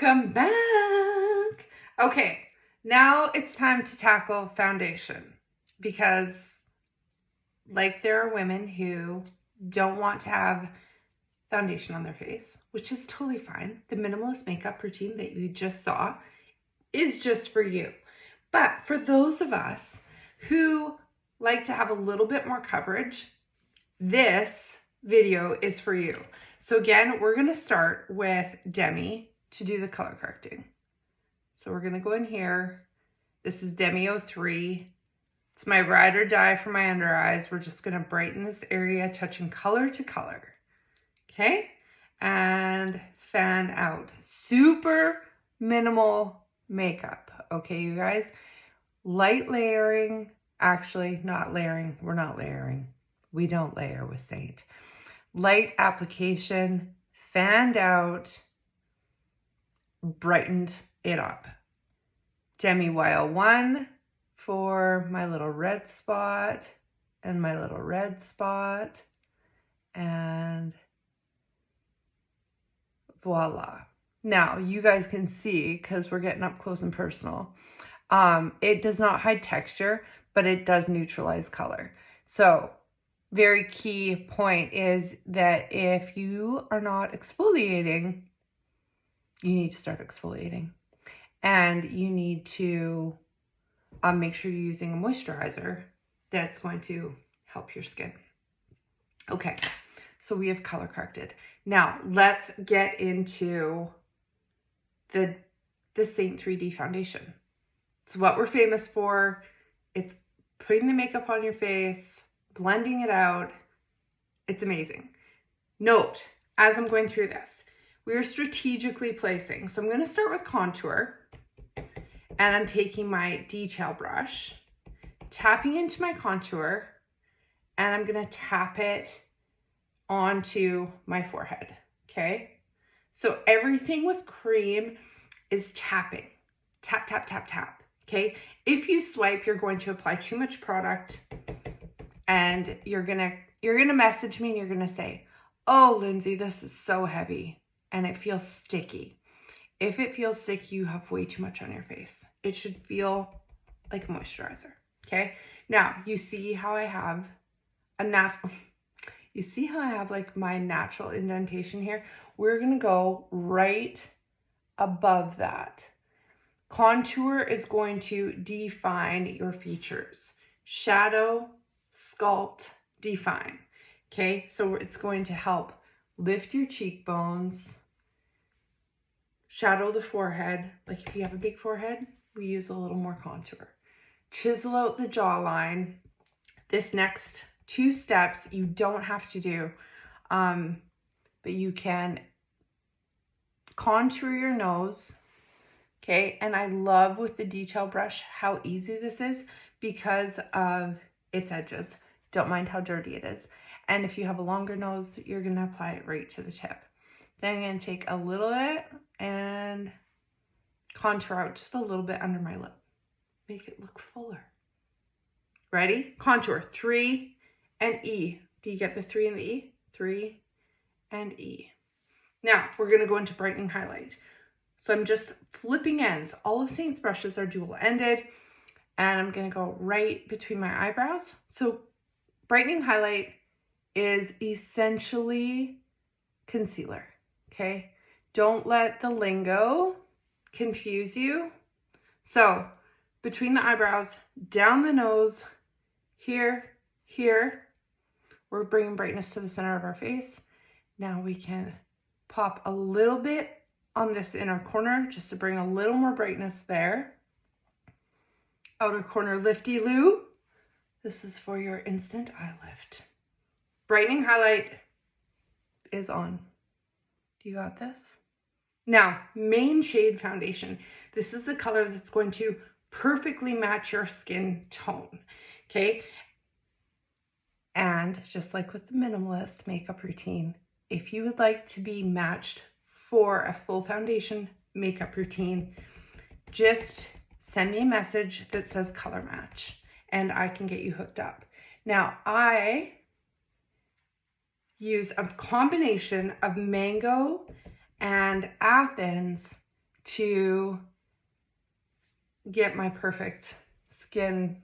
Welcome back. Okay, now it's time to tackle foundation because like there are women who don't want to have foundation on their face, which is totally fine. The minimalist makeup routine that you just saw is just for you. But for those of us who like to have a little bit more coverage, this video is for you. So again, we're going to start with Demi to do the color correcting. So we're going to go in here. This is Demi 03. It's my ride or die for my under eyes. We're just going to brighten this area, touching color to color. Okay? And fan out. Super minimal makeup. Okay, you guys? Light layering. Actually, not layering. We're not layering. We don't layer with Seint. Light application, fanned out, brightened it up. Demi Weil 1 for my little red spot and my little red spot. And voila. Now, you guys can see, because we're getting up close and personal, it does not hide texture, but it does neutralize color. So, very key point is that if you are not exfoliating, you need to start exfoliating. And you need to make sure you're using a moisturizer that's going to help your skin. Okay, so we have color corrected. Now, let's get into the Seint 3D foundation. It's what we're famous for. It's putting the makeup on your face, blending it out. It's amazing. Note, as I'm going through this, we are strategically placing. So I'm going to start with contour, and I'm taking my detail brush, tapping into my contour, and I'm going to tap it onto my forehead. Okay. So everything with cream is tapping. Tap, tap, tap, tap. Okay. If you swipe, you're going to apply too much product. And you're gonna message me and you're gonna say, oh, Lindsay, this is so heavy and it feels sticky. If it feels sticky, you have way too much on your face. It should feel like a moisturizer, okay? Now, you see how I have like my natural indentation here? We're gonna go right above that. Contour is going to define your features. Shadow, sculpt, define. Okay, so it's going to help lift your cheekbones, shadow the forehead. Like if you have a big forehead, we use a little more contour. Chisel out the jawline. This next 2 steps you don't have to do, but you can contour your nose. Okay, and I love with the detail brush how easy this is because of its edges. Don't mind how dirty it is. And if you have a longer nose, you're going to apply it right to the tip. Then I'm going to take a little bit and contour out just a little bit under my lip. Make it look fuller. Ready? Contour 3 and E. Do you get the 3 and the E? 3 and E. Now we're going to go into brightening highlight. So I'm just flipping ends. All of Seint's brushes are dual ended. And I'm going to go right between my eyebrows. So brightening highlight is essentially concealer, okay? Don't let the lingo confuse you. So between the eyebrows, down the nose, here, we're bringing brightness to the center of our face. Now we can pop a little bit on this inner corner just to bring a little more brightness there. Outer corner lifty-loo. This is for your instant eye lift. Brightening highlight is on. You got this? Now, main shade foundation. This is the color that's going to perfectly match your skin tone. Okay? And just like with the minimalist makeup routine, if you would like to be matched for a full foundation makeup routine, just send me a message that says color match and I can get you hooked up. Now, I use a combination of Mango and Athens to get my perfect skin,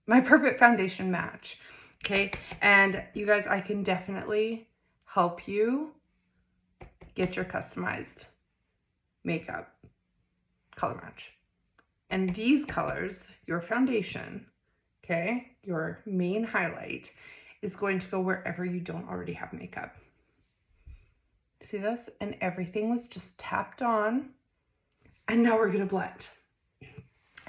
my perfect foundation match. Okay, and you guys, I can definitely help you get your customized makeup color match. And these colors, your foundation, okay, your main highlight, is going to go wherever you don't already have makeup. See this? And everything was just tapped on. And now we're going to blend.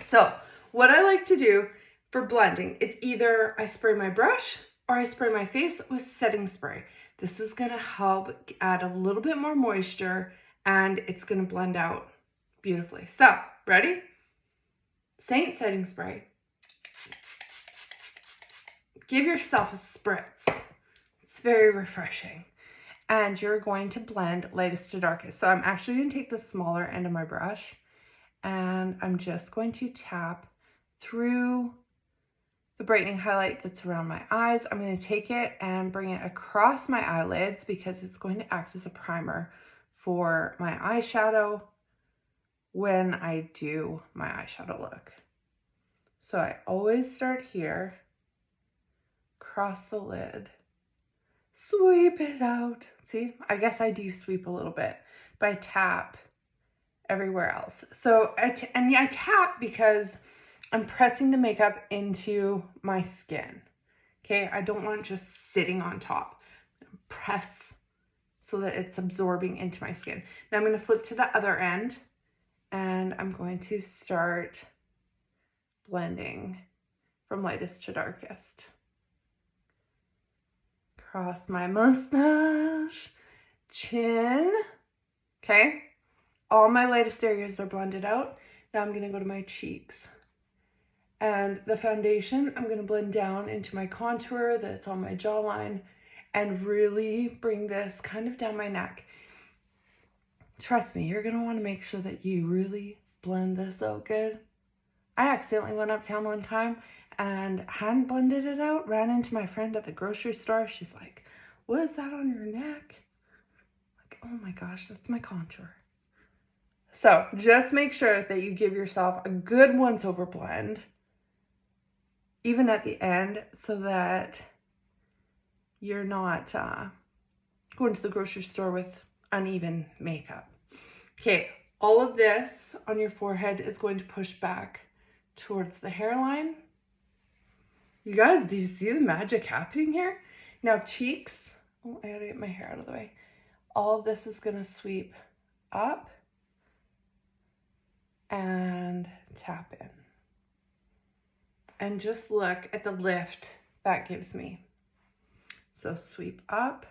So what I like to do for blending, it's either I spray my brush or I spray my face with setting spray. This is going to help add a little bit more moisture, and it's going to blend out beautifully. So, ready? Seint setting spray. Give yourself a spritz. It's very refreshing. And you're going to blend lightest to darkest. So I'm actually going to take the smaller end of my brush, and I'm just going to tap through the brightening highlight that's around my eyes. I'm going to take it and bring it across my eyelids because it's going to act as a primer for my eyeshadow when I do my eyeshadow look. So I always start here, cross the lid, sweep it out. See, I guess I do sweep a little bit, but I tap everywhere else. So I tap because I'm pressing the makeup into my skin. Okay, I don't want it just sitting on top. Press so that it's absorbing into my skin. Now I'm going to flip to the other end, and I'm going to start blending from lightest to darkest. Cross my mustache, chin. Okay, all my lightest areas are blended out. Now I'm going to go to my cheeks. And the foundation, I'm going to blend down into my contour that's on my jawline and really bring this kind of down my neck. Trust me, you're going to want to make sure that you really blend this out good. I accidentally went uptown one time and hadn't blended it out, ran into my friend at the grocery store. She's like, "What is that on your neck?" Like, oh my gosh, that's my contour. So just make sure that you give yourself a good once over blend, even at the end, so that you're not going to the grocery store with uneven makeup. Okay, all of this on your forehead is going to push back towards the hairline. You guys, do you see the magic happening here? Now cheeks, oh, I gotta get my hair out of the way. All of this is gonna sweep up and tap in. And just look at the lift that gives me. So sweep up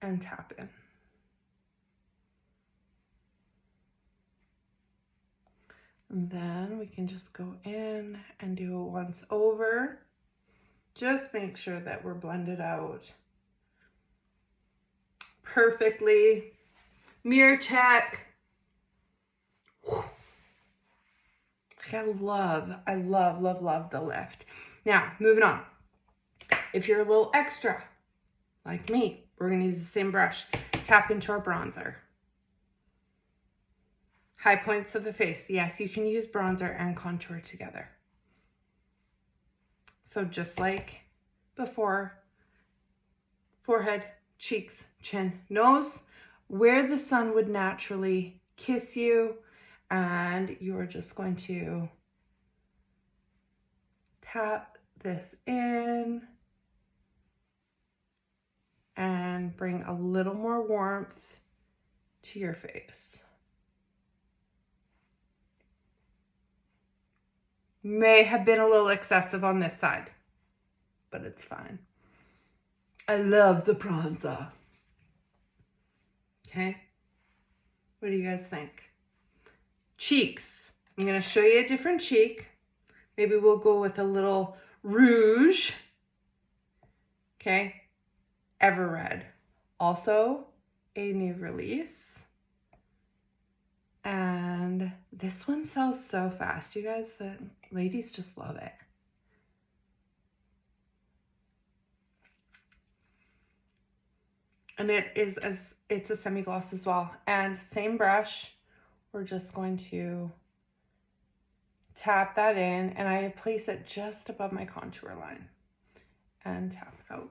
and tap in. And then we can just go in and do a once over. Just make sure that we're blended out perfectly. Mirror check. I love the lift. Now, moving on. If you're a little extra, like me, we're going to use the same brush. Tap into our bronzer. High points of the face. Yes, you can use bronzer and contour together. So just like before, forehead, cheeks, chin, nose, where the sun would naturally kiss you, and you're just going to tap this in and bring a little more warmth to your face. May have been a little excessive on this side, but it's fine. I love the bronzer. Okay, what do you guys think? Cheeks. I'm going to show you a different cheek. Maybe we'll go with a little rouge. Okay, Ever Red. Also a new release. And this one sells so fast, you guys, that ladies just love it. And it's a semi-gloss as well. And same brush, we're just going to tap that in, and I place it just above my contour line and tap it out.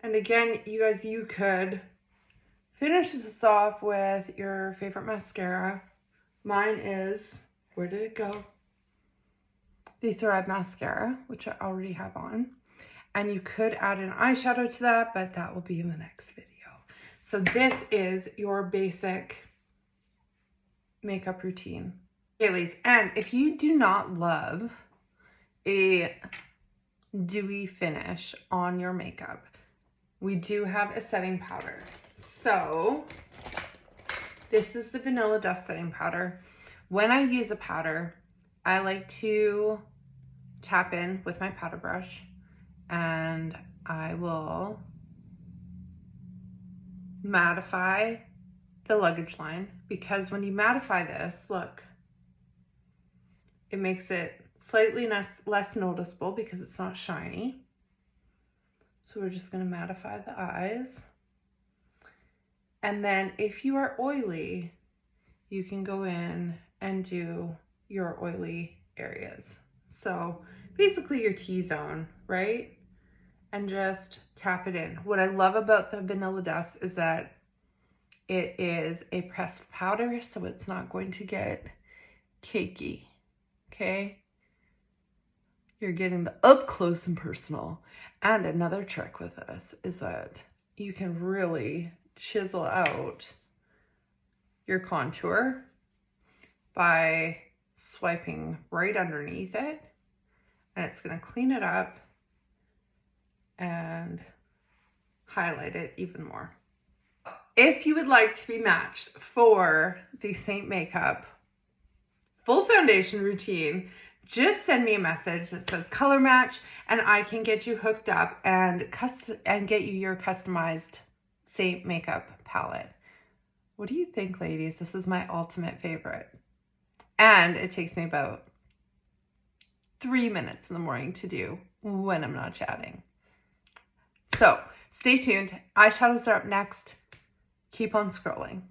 And again, you guys, you could finish this off with your favorite mascara. Mine is, where did it go? The Thrive Mascara, which I already have on. And you could add an eyeshadow to that, but that will be in the next video. So this is your basic makeup routine. Okay, ladies, and if you do not love a dewy finish on your makeup, we do have a setting powder. So this is the Vanilla Dust setting powder. When I use a powder, I like to tap in with my powder brush, and I will mattify the luggage line, because when you mattify this, look, it makes it slightly less noticeable because it's not shiny. So we're just going to mattify the eyes. And then if you are oily, you can go in and do your oily areas. So basically your T-zone, right? And just tap it in. What I love about the Vanilla Dust is that it is a pressed powder, so it's not going to get cakey, okay? You're getting the up close and personal. And another trick with this is that you can really chisel out your contour by swiping right underneath it, and it's going to clean it up and highlight it even more. If you would like to be matched for the Seint makeup full foundation routine, just send me a message that says color match, and I can get you hooked up and get you your customized Seint makeup palette. What do you think, ladies? This is my ultimate favorite. And it takes me about 3 minutes in the morning to do when I'm not chatting. So stay tuned. Eyeshadows are up next. Keep on scrolling.